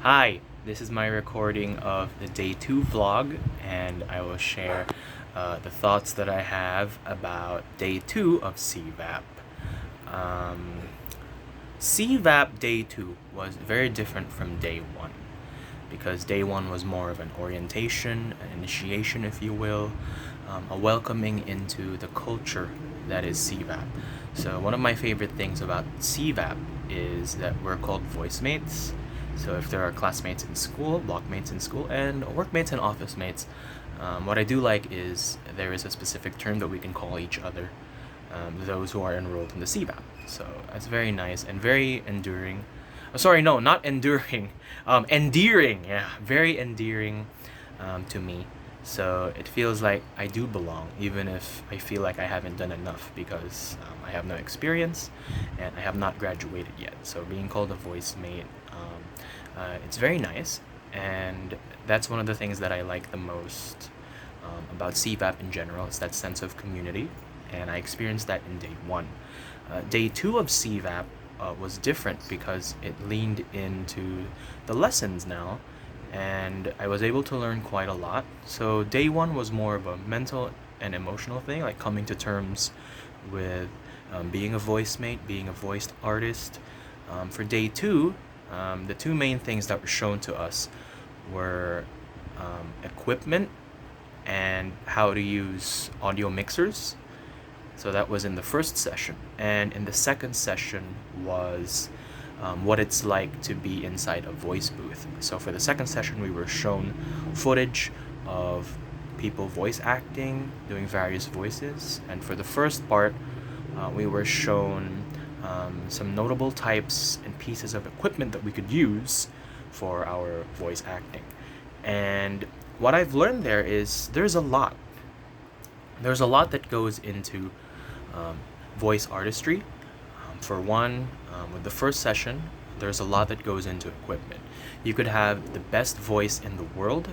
Hi, this is my recording of the day 2 vlog, and I will share the thoughts that I have about day 2 of CVAP. CVAP day 2 was very different from day 1 because day 1 was more of an orientation, an initiation, if you will, a welcoming into the culture that is CVAP. So, one of my favorite things about CVAP is that we're called voice mates. So if there are classmates in school, blockmates in school, and workmates and office mates, what I do like is there is a specific term that we can call each other, those who are enrolled in the CVAP. So it's very nice and very enduring. Sorry, no, not enduring. Endearing, yeah, very endearing to me. So it feels like I do belong, even if I feel like I haven't done enough because I have no experience and I have not graduated yet. So being called a voice mate, it's very nice, and that's one of the things that I like the most about CVAP in general. It's that sense of community, and I experienced that in day 1. Day 2 of CVAP was different because it leaned into the lessons now, and I was able to learn quite a lot. So day 1 was more of a mental and emotional thing, like coming to terms with being a voice mate, being a voiced artist. For day 2, the two main things that were shown to us were equipment and how to use audio mixers. So that was in the first session. And in the second session was what it's like to be inside a voice booth. So for the second session, we were shown footage of people voice acting, doing various voices. And for the first part, we were shown some notable types and pieces of equipment that we could use for our voice acting. And what I've learned there is there's a lot. There's a lot that goes into voice artistry. For one, with the first session, there's a lot that goes into equipment. You could have the best voice in the world,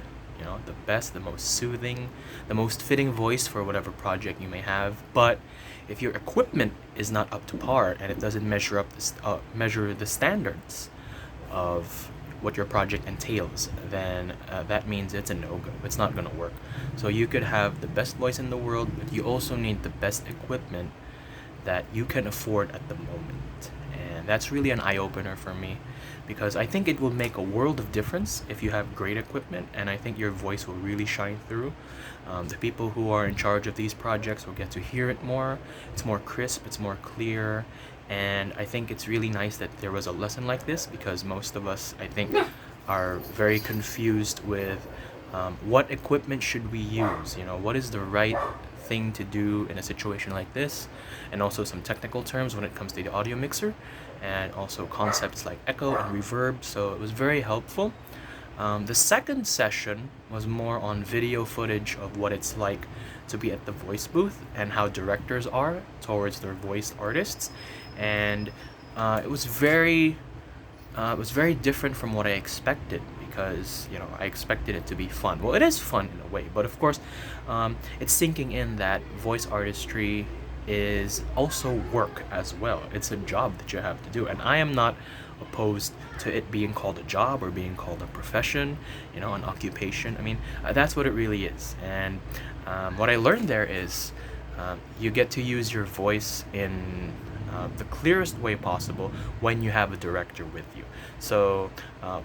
the best, the most soothing, the most fitting voice for whatever project you may have. But if your equipment is not up to par and it doesn't measure the standards of what your project entails, then that means it's a no-go. It's not going to work. So you could have the best voice in the world, but you also need the best equipment that you can afford at the moment. And that's really an eye-opener for me because I think it will make a world of difference if you have great equipment, and I think your voice will really shine through. The people who are in charge of these projects will get to hear it more. It's more crisp, it's more clear, and I think it's really nice that there was a lesson like this because most of us, I think, are very confused with what equipment should we use? What is the right thing to do in a situation like this, and also some technical terms when it comes to the audio mixer, and also concepts like echo and reverb. So it was very helpful. The second session was more on video footage of what it's like to be at the voice booth and how directors are towards their voice artists, and it was very different from what I expected because I expected it to be fun. Well, it is fun in a way, but of course, it's sinking in that voice artistry is also work as well. It's a job that you have to do, and I am not opposed to it being called a job or being called a profession, an occupation. I mean, that's what it really is. And what I learned there is you get to use your voice in the clearest way possible when you have a director with you. So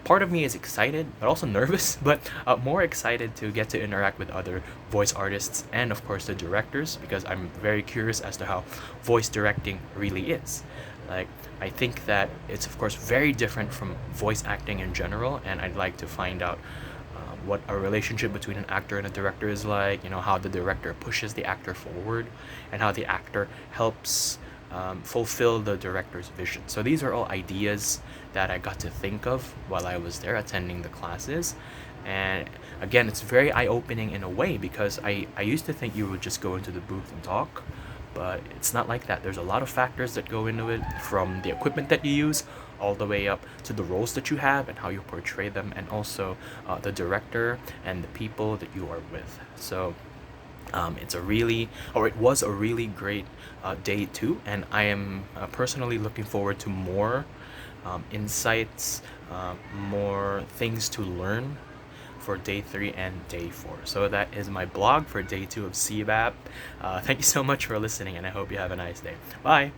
part of me is excited, but also nervous, but more excited to get to interact with other voice artists and, of course, the directors, because I'm very curious as to how voice directing really is. Like, I think that it's, of course, very different from voice acting in general, and I'd like to find out what a relationship between an actor and a director is like, how the director pushes the actor forward, and how the actor helps fulfill the director's vision. So these are all ideas that I got to think of while I was there attending the classes. And again, it's very eye-opening in a way because I used to think you would just go into the booth and talk, but it's not like that. There's a lot of factors that go into it, from the equipment that you use all the way up to the roles that you have and how you portray them, and also the director and the people that you are with. So it was a really great day 2, and I am personally looking forward to more insights more things to learn for day 3 and day 4. So that is my blog for day 2 of CVAP. Thank you so much for listening, and I hope you have a nice day. Bye!